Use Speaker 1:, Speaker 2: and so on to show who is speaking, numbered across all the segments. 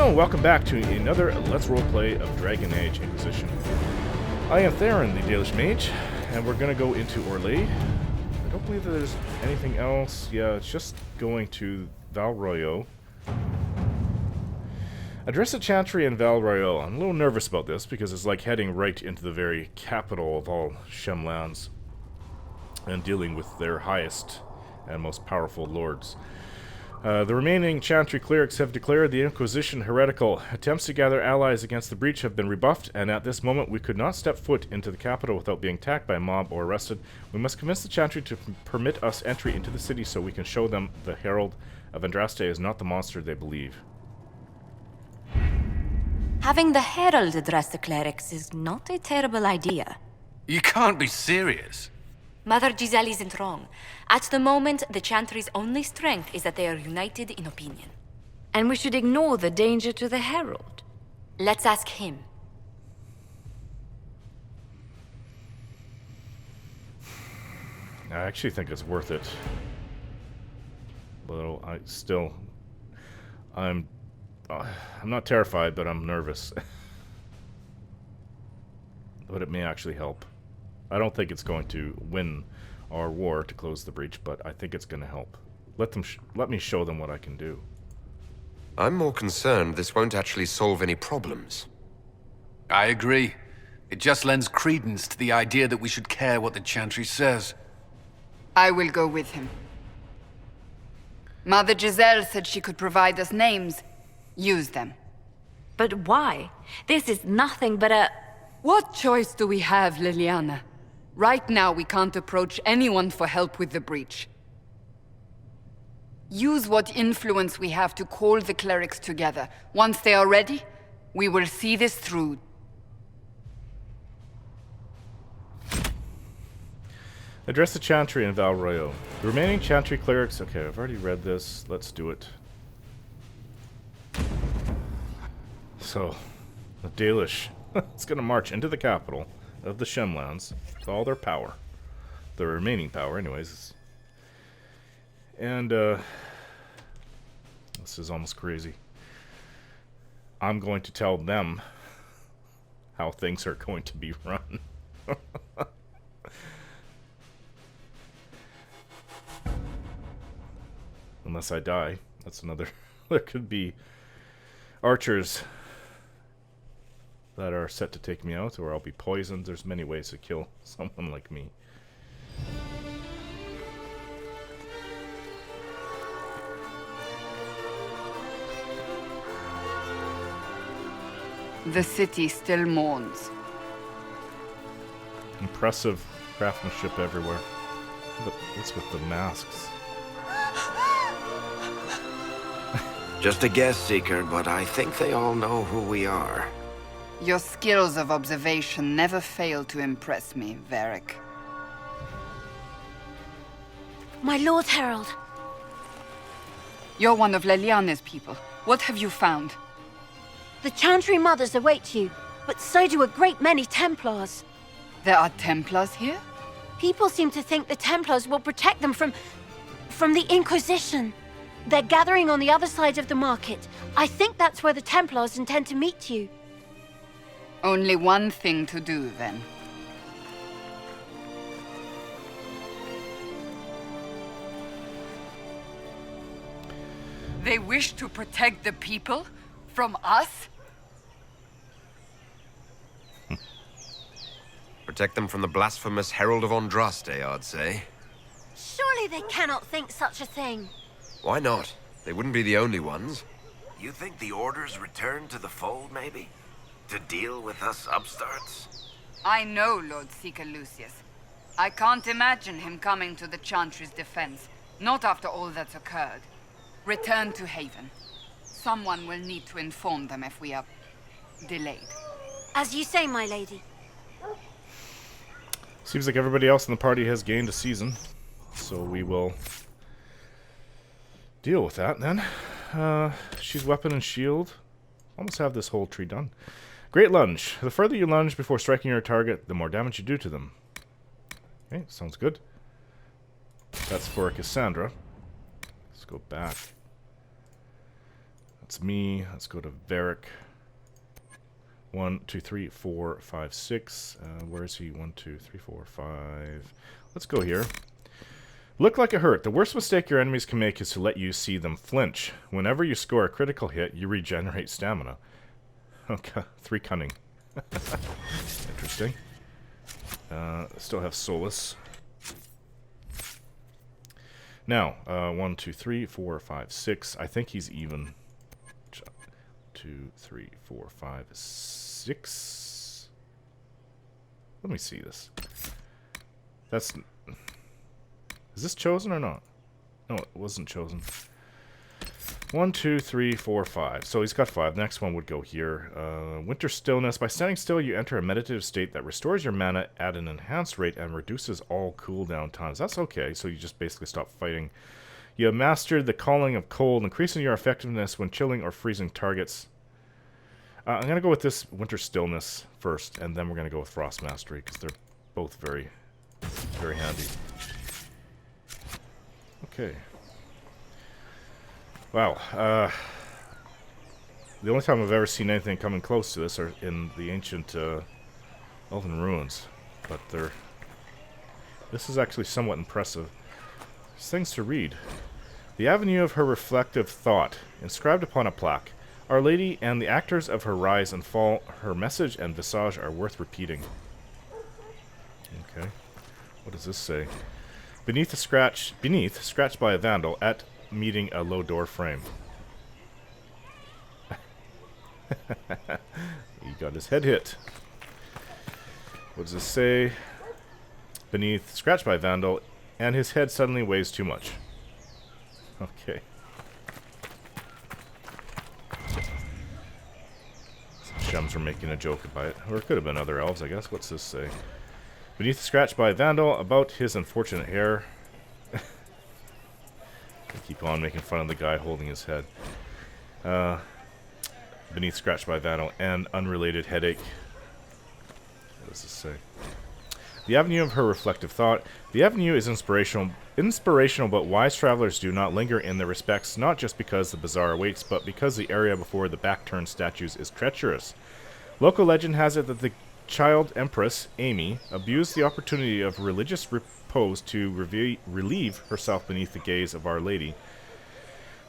Speaker 1: Hello and welcome back to another Let's Roleplay of Dragon Age Inquisition. I am Theron, the Dalish Mage, and we're going to go into Orlais. I don't believe that there's anything else. Yeah, it's just going to Val Royeaux. Address the Chantry in Val Royeaux. I'm a little nervous about this because it's like heading right into the very capital of all shemlens and dealing with their highest and most powerful lords. The remaining Chantry clerics have declared the Inquisition heretical. Attempts to gather allies against the breach have been rebuffed, and at this moment we could not step foot into the capital without being attacked by a mob or arrested. We must convince the Chantry to permit us entry into the city so we can show them the Herald of Andraste is not the monster they believe.
Speaker 2: Having the Herald address the clerics is not a terrible idea.
Speaker 3: You can't be serious.
Speaker 2: Mother Giselle isn't wrong. At the moment, the Chantry's only strength is that they are united in opinion.
Speaker 4: And we should ignore the danger to the Herald.
Speaker 2: Let's ask him.
Speaker 1: I actually think it's worth it. But I'm not terrified, but I'm nervous. But it may actually help. I don't think it's going to win our war to close the breach, but I think it's going to help. Let me show them what I can do.
Speaker 5: I'm more concerned this won't actually solve any problems.
Speaker 3: I agree. It just lends credence to the idea that we should care what the Chantry says.
Speaker 6: I will go with him. Mother Giselle said she could provide us names. Use them.
Speaker 4: But why? This is nothing but a...
Speaker 6: What choice do we have, Liliana? Right now, we can't approach anyone for help with the breach. Use what influence we have to call the clerics together. Once they are ready, we will see this through.
Speaker 1: Address the Chantry in Val Royeaux. The remaining Chantry clerics... Okay, I've already read this. Let's do it. So, the Dalish is going to march into the capital of the Shemlands with all their power. The remaining power, anyways. And, this is almost crazy. I'm going to tell them how things are going to be run. Unless I die. That's another... There could be archers that are set to take me out, or I'll be poisoned. There's many ways to kill someone like me.
Speaker 6: The city still mourns.
Speaker 1: Impressive craftsmanship everywhere. But what's with the masks?
Speaker 7: Just a guess, Seeker, but I think they all know who we are.
Speaker 6: Your skills of observation never fail to impress me, Varric.
Speaker 4: My Lord Herald.
Speaker 6: You're one of Leliana's people. What have you found?
Speaker 4: The Chantry mothers await you, but so do a great many Templars.
Speaker 6: There are Templars here?
Speaker 4: People seem to think the Templars will protect them from the Inquisition. They're gathering on the other side of the market. I think that's where the Templars intend to meet you.
Speaker 6: Only one thing to do, then. They wish to protect the people? From us?
Speaker 5: Protect them from the blasphemous Herald of Andraste, I'd say.
Speaker 4: Surely they cannot think such a thing.
Speaker 5: Why not? They wouldn't be the only ones.
Speaker 7: You think the Order's returned to the fold, maybe? To deal with us upstarts?
Speaker 6: I know Lord Seeker Lucius. I can't imagine him coming to the Chantry's defense, not after all that's occurred. Return to Haven. Someone will need to inform them if we are delayed.
Speaker 4: As you say, my lady.
Speaker 1: Seems like everybody else in the party has gained a season, so we will deal with that then. She's weapon and shield. Almost have this whole tree done. Great lunge. The further you lunge before striking your target, the more damage you do to them. Okay, sounds good. That's for Cassandra. Let's go back. That's me. Let's go to Varric. 1, 2, 3, 4, 5, 6. Where is he? 1, 2, 3, 4, 5. Let's go here. Look like a hurt. The worst mistake your enemies can make is to let you see them flinch. Whenever you score a critical hit, you regenerate stamina. Okay, 3 cunning. Interesting. Still have Solus. Now, 1, 2, 3, 4, 5, 6. I think he's even. 2, 3, 4, 5, 6. Let me see this. That's. Is this chosen or not? No, it wasn't chosen. 1, 2, 3, 4, 5. So he's got 5. Next one would go here. Winter Stillness. By standing still, you enter a meditative state that restores your mana at an enhanced rate and reduces all cooldown times. That's okay. So you just basically stop fighting. You have mastered the Calling of Cold, increasing your effectiveness when chilling or freezing targets. I'm going to go with this Winter Stillness first, and then we're going to go with Frost Mastery, because they're both very, very handy. Okay. Wow. The only time I've ever seen anything coming close to this are in the ancient Elven Ruins. But this is actually somewhat impressive. There's things to read. The avenue of her reflective thought, inscribed upon a plaque. Our Lady and the actors of her rise and fall, her message and visage are worth repeating. Okay. What does this say? Beneath, scratched by a vandal at meeting a low door frame. He got his head hit. What does this say? Beneath, scratched by a vandal, and his head suddenly weighs too much. Okay. Some Shems were making a joke about it. Or it could have been other elves, I guess. What's this say? Beneath, scratched by a vandal, about his unfortunate hair. Keep on making fun of the guy holding his head. Beneath, scratched by a vandal, and unrelated headache. What does this say? The avenue of her reflective thought. The avenue is inspirational, but wise travelers do not linger in their respects, not just because the bazaar awaits, but because the area before the back-turned statues is treacherous. Local legend has it that the child empress, Amy, abused the opportunity of religious repose to relieve herself beneath the gaze of Our Lady.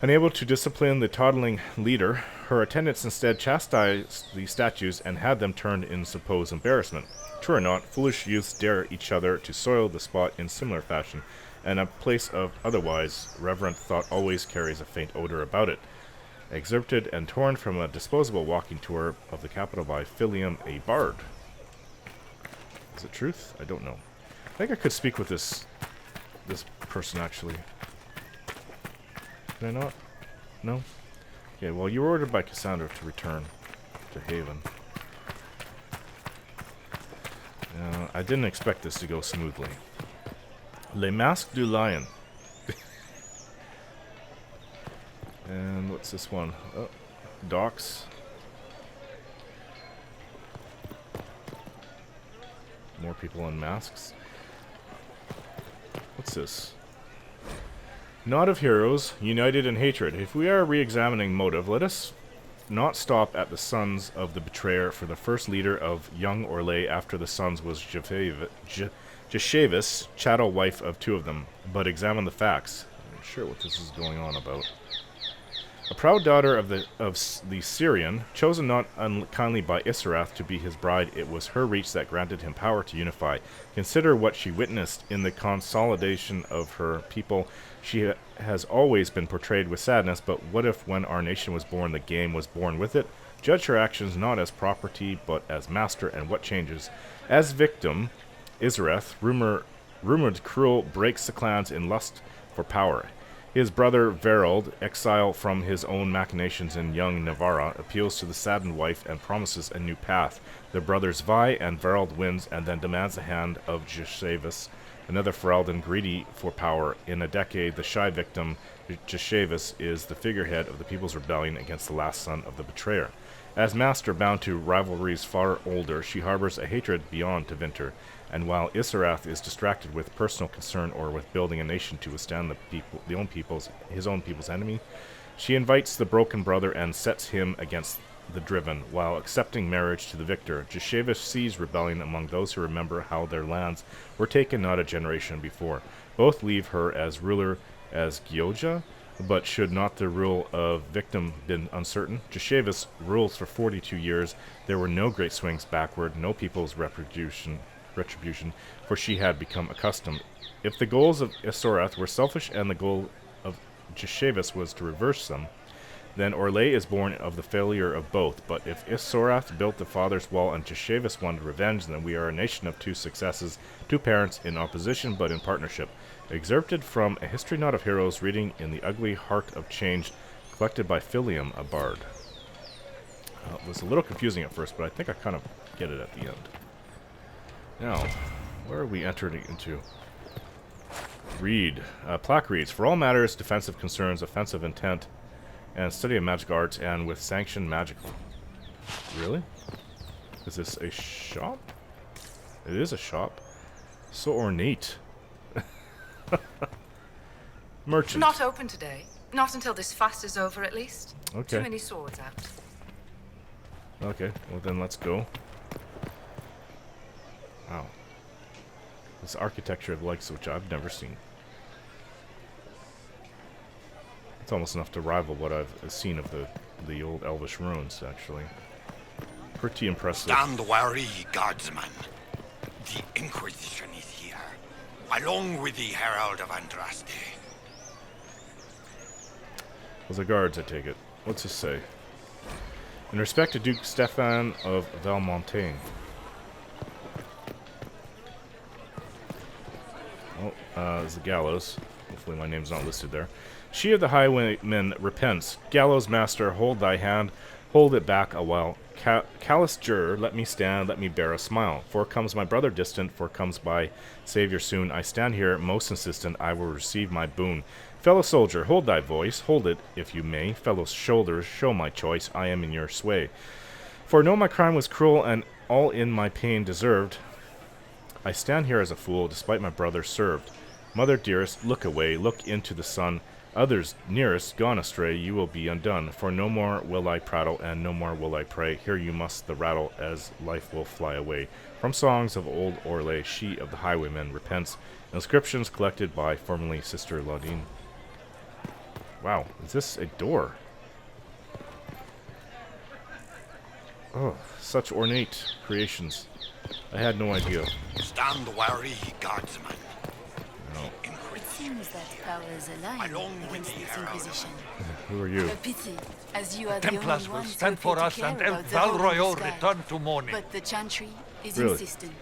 Speaker 1: Unable to discipline the toddling leader, her attendants instead chastised the statues and had them turned in supposed embarrassment. True or not, foolish youths dare each other to soil the spot in similar fashion, and a place of otherwise reverent thought always carries a faint odor about it. Excerpted and torn from a disposable walking tour of the capital by Philium, a bard. Is it truth? I don't know. I think I could speak with this person, actually. Can I not? No? Okay, well, you were ordered by Cassandra to return to Haven. I didn't expect this to go smoothly. Le Masque du Lion. And what's this one? Oh, docks. More people in masks. What's this? Knot of heroes, united in hatred. If we are re-examining motive, let us not stop at the sons of the betrayer, for the first leader of young Orlais after the sons was Jeshavis, chattel wife of 2 of them, but examine the facts. I'm not sure what this is going on about. A proud daughter of the Syrian, chosen not unkindly by Isarath to be his bride, it was her reach that granted him power to unify. Consider what she witnessed in the consolidation of her people. She has always been portrayed with sadness, but what if when our nation was born, the game was born with it? Judge her actions not as property, but as master, and what changes? As victim, Isarath, rumored cruel, breaks the clans in lust for power. His brother Verald, exile from his own machinations in young Navarra, appeals to the saddened wife and promises a new path. The brothers vie, and Verald wins, and then demands the hand of Jeshavis, another Ferelden greedy for power. In a decade, the shy victim, Jeshavis, is the figurehead of the people's rebellion against the last son of the betrayer. As master bound to rivalries far older, she harbors a hatred beyond Tevinter. And while Isarath is distracted with personal concern or with building a nation to withstand his own people's enemy, She invites the broken brother and sets him against the driven, while accepting marriage to the victor. Jasheva sees rebellion among those who remember how their lands were taken not a generation before. Both leave her as ruler as Gyoja, but should not the rule of victim been uncertain? Jashevis rules for 42 years. There were no great swings backward, no people's retribution, for she had become accustomed. If the goals of Isorath were selfish and the goal of Jashevis was to reverse them, then Orlais is born of the failure of both. But if Isorath built the father's wall and Jashevis wanted revenge, then we are a nation of two successes, two parents in opposition but in partnership. Excerpted from A History Not of Heroes, reading in the Ugly Heart of Change, collected by Philium, a bard. It was a little confusing at first, but I think I kind of get it at the end. Now, where are we entering into? Read. Plaque reads, for all matters, defensive concerns, offensive intent, and study of magic arts, and with sanctioned magical. Really? Is this a shop? It is a shop. So ornate. Merchant.
Speaker 8: Not open today. Not until this fast is over, at least.
Speaker 1: Okay.
Speaker 8: Too many swords out.
Speaker 1: Okay, well then let's go. Wow. This architecture of likes which I've never seen. It's almost enough to rival what I've seen of the old Elvish ruins, actually. Pretty impressive.
Speaker 9: Stand wary, guardsman. The Inquisition is here, along with the Herald of Andraste.
Speaker 1: Those are guards, I take it. What's this say? In respect to Duke Stefan of Valmontaigne. Oh, there's the gallows. Hopefully my name's not listed there. She of the highwaymen repents. Gallows master, hold thy hand. Hold it back a while. Callous juror, let me stand, let me bear a smile. For comes my brother distant, for comes my savior soon. I stand here, most insistent, I will receive my boon. Fellow soldier, hold thy voice, hold it, if you may. Fellow shoulders, show my choice, I am in your sway. For know my crime was cruel, and all in my pain deserved. I stand here as a fool, despite my brother served. Mother dearest, look away, look into the sun. Others nearest, gone astray, you will be undone. For no more will I prattle, and no more will I pray. Hear you must the rattle, as life will fly away. From songs of old Orlais, she of the highwaymen repents. Inscriptions collected by formerly Sister Laudine. Wow, is this a door? Oh, such ornate creations. I had no idea.
Speaker 9: Stand wary, guardsman.
Speaker 1: No.
Speaker 2: It seems that powers align against this Inquisition.
Speaker 1: Who are you?
Speaker 2: A pity, as you are the
Speaker 10: Templars
Speaker 2: only
Speaker 10: will
Speaker 2: ones
Speaker 10: stand
Speaker 2: who
Speaker 10: for
Speaker 2: appear
Speaker 10: us
Speaker 2: to care
Speaker 10: until
Speaker 2: about the
Speaker 10: Val
Speaker 2: whole
Speaker 10: Royeaux
Speaker 2: sky.
Speaker 10: return to mourning.
Speaker 2: But the Chantry is
Speaker 1: Really?
Speaker 2: insistent.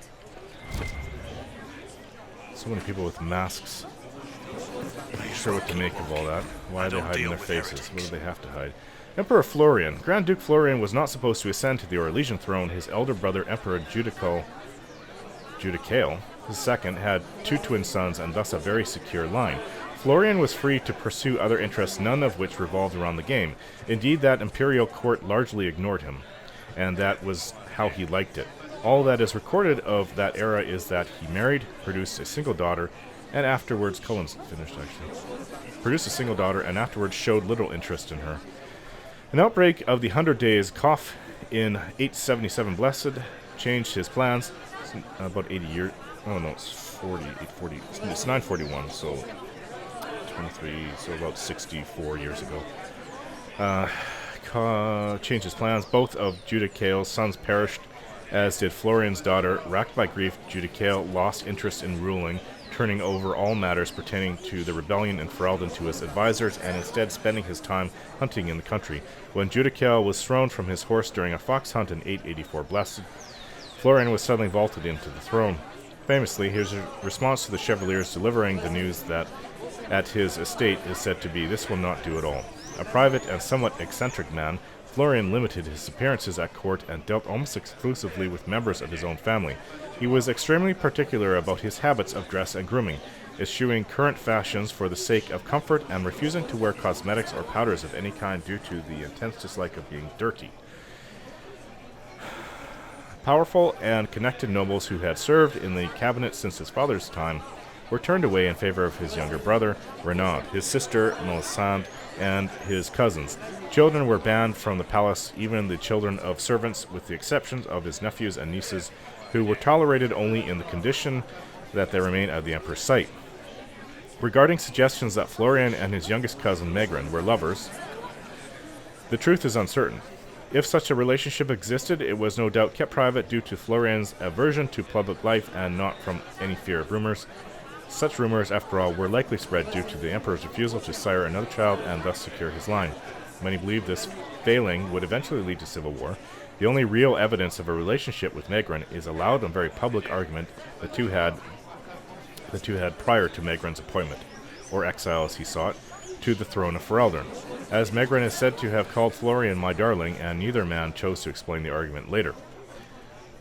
Speaker 1: So many people with masks. Not sure what to make of all that. Why are they hiding their faces? What do they have to hide? Emperor Florian. Grand Duke Florian was not supposed to ascend to the Orlesian throne. His elder brother, Emperor Judicael II, had two twin sons and thus a very secure line. Florian was free to pursue other interests, none of which revolved around the game. Indeed, that imperial court largely ignored him, and that was how he liked it. All that is recorded of that era is that he married, produced a single daughter, and afterwards, Cullen's finished actually, produced a single daughter and afterwards showed little interest in her. An outbreak of the 100 Days cough in 877 Blessed changed his plans. About 80 years. Oh no, it's 40. It's 941, so 23, so about 64 years ago. Changed his plans. Both of Judicael's sons perished, as did Florian's daughter. Racked by grief, Judicael lost interest in ruling, turning over all matters pertaining to the rebellion in Ferelden to his advisors, and instead spending his time hunting in the country. When Judicael was thrown from his horse during a fox hunt in 884 Blessed, Florian was suddenly vaulted into the throne. Famously, his response to the Chevaliers delivering the news that at his estate is said to be, "This will not do at all." A private and somewhat eccentric man, Florian limited his appearances at court and dealt almost exclusively with members of his own family. He was extremely particular about his habits of dress and grooming, eschewing current fashions for the sake of comfort and refusing to wear cosmetics or powders of any kind due to the intense dislike of being dirty. Powerful and connected nobles who had served in the cabinet since his father's time were turned away in favor of his younger brother, Renaud, his sister, Melisande, and his cousins. Children were banned from the palace, even the children of servants, with the exception of his nephews and nieces, who were tolerated only in the condition that they remain at the emperor's sight. Regarding suggestions that Florian and his youngest cousin Megran were lovers, the truth is uncertain. If such a relationship existed, it was no doubt kept private due to Florian's aversion to public life and not from any fear of rumors. Such rumors, after all, were likely spread due to the emperor's refusal to sire another child and thus secure his line. Many believe this failing would eventually lead to civil war. The only real evidence of a relationship with Megran is a loud and very public argument the two had prior to Megran's appointment, or exile as he sought, to the throne of Ferelden, as Megran is said to have called Florian my darling, and neither man chose to explain the argument later.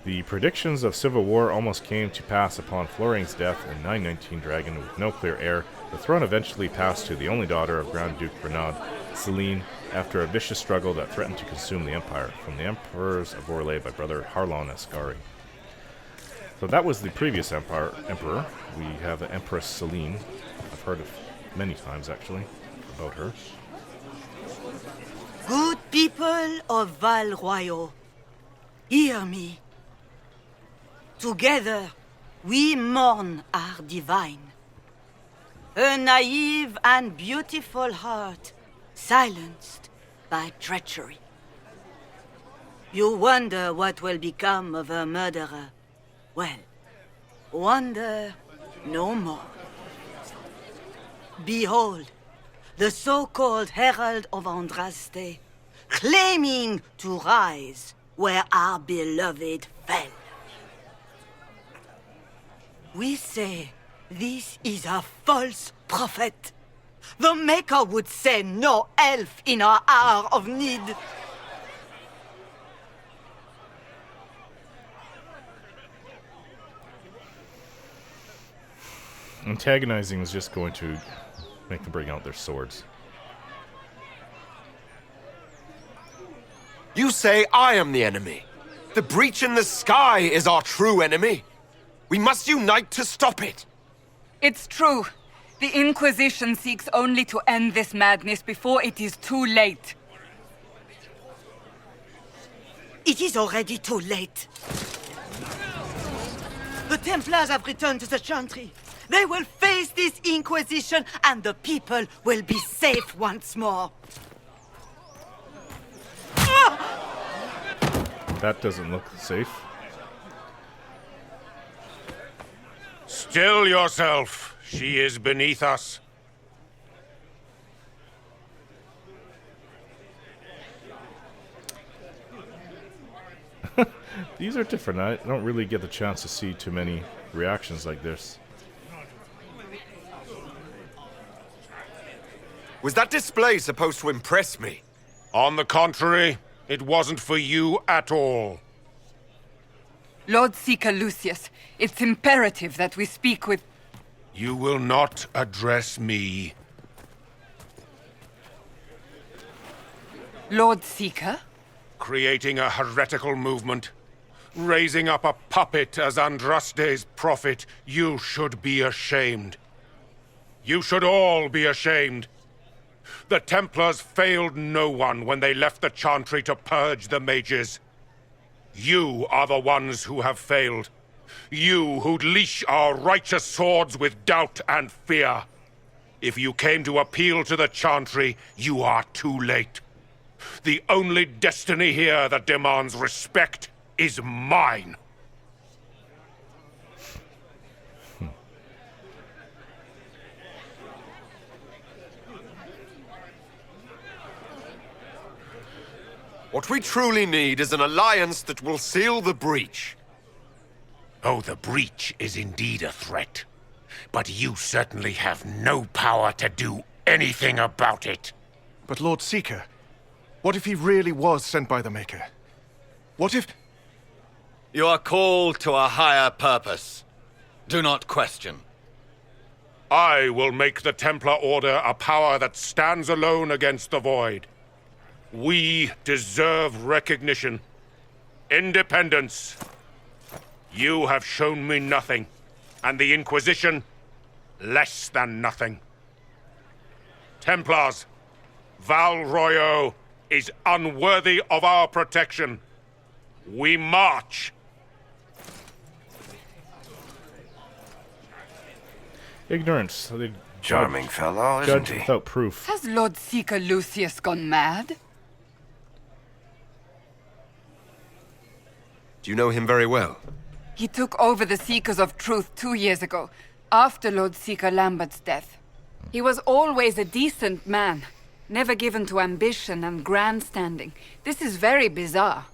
Speaker 1: The predictions of civil war almost came to pass upon Florian's death in 919 Dragon with no clear heir. The throne eventually passed to the only daughter of Grand Duke Renaud, Celine, after a vicious struggle that threatened to consume the empire, from the emperors of Roleplay by brother Harlon Ascari. So that was the previous emperor. We have the Empress Celine. I've heard of many times, actually, about her.
Speaker 10: Good people of Val Royeaux, hear me. Together, we mourn our divine. Her naive and beautiful heart silenced by treachery. You wonder what will become of her murderer. Well, wonder no more. Behold, the so-called Herald of Andraste, claiming to rise where our beloved fell. We say this is a false prophet. The Maker would send no elf in our hour of need.
Speaker 1: Antagonizing is just going to make them bring out their swords.
Speaker 5: You say I am the enemy. The breach in the sky is our true enemy. We must unite to stop it.
Speaker 6: It's true. The Inquisition seeks only to end this madness before it is too late.
Speaker 10: It is already too late. The Templars have returned to the Chantry. They will face this Inquisition, and the people will be safe once more.
Speaker 1: That doesn't look safe.
Speaker 9: Still yourself. She is beneath us.
Speaker 1: These are different. I don't really get the chance to see too many reactions like this.
Speaker 5: Was that display supposed to impress me?
Speaker 9: On the contrary, it wasn't for you at all.
Speaker 6: Lord Seeker Lucius, it's imperative that we speak with...
Speaker 9: You will not address me.
Speaker 6: Lord Seeker?
Speaker 9: Creating a heretical movement. Raising up a puppet as Andraste's prophet. You should be ashamed. You should all be ashamed. The Templars failed no one when they left the Chantry to purge the mages. You are the ones who have failed. You who'd leash our righteous swords with doubt and fear. If you came to appeal to the Chantry, you are too late. The only destiny here that demands respect is mine.
Speaker 5: What we truly need is an alliance that will seal the breach.
Speaker 9: Oh, the breach is indeed a threat. But you certainly have no power to do anything about it.
Speaker 11: But Lord Seeker, what if he really was sent by the Maker? What if...
Speaker 12: You are called to a higher purpose. Do not question.
Speaker 9: I will make the Templar Order a power that stands alone against the Void. We deserve recognition. Independence. You have shown me nothing. And the Inquisition, less than nothing. Templars, Val Royeaux is unworthy of our protection. We march.
Speaker 1: Ignorance. They
Speaker 7: Charming fellow, isn't
Speaker 1: judge
Speaker 7: he?
Speaker 1: without proof.
Speaker 6: Has Lord Seeker Lucius gone mad?
Speaker 5: Do you know him very well?
Speaker 6: He took over the Seekers of Truth 2 years ago, after Lord Seeker Lambert's death. He was always a decent man, never given to ambition and grandstanding. This is very bizarre.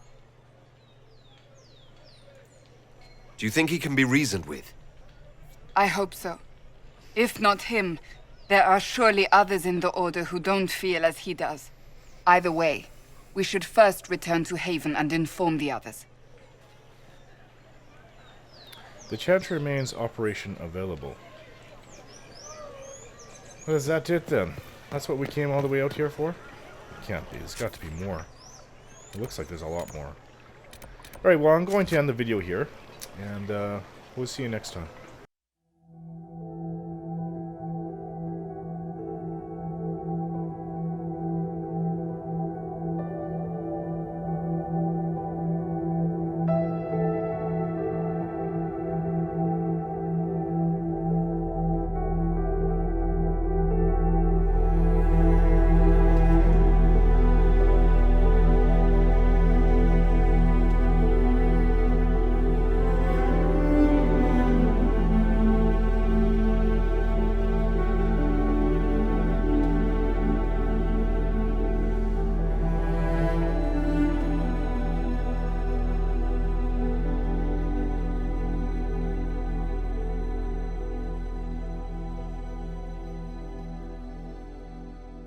Speaker 5: Do you think he can be reasoned with?
Speaker 6: I hope so. If not him, there are surely others in the Order who don't feel as he does. Either way, we should first return to Haven and inform the others.
Speaker 1: The Chantry remains operation available. Well, is that it then? That's what we came all the way out here for? It can't be. There's got to be more. It looks like there's a lot more. Alright, well, I'm going to end the video here. And we'll see you next time.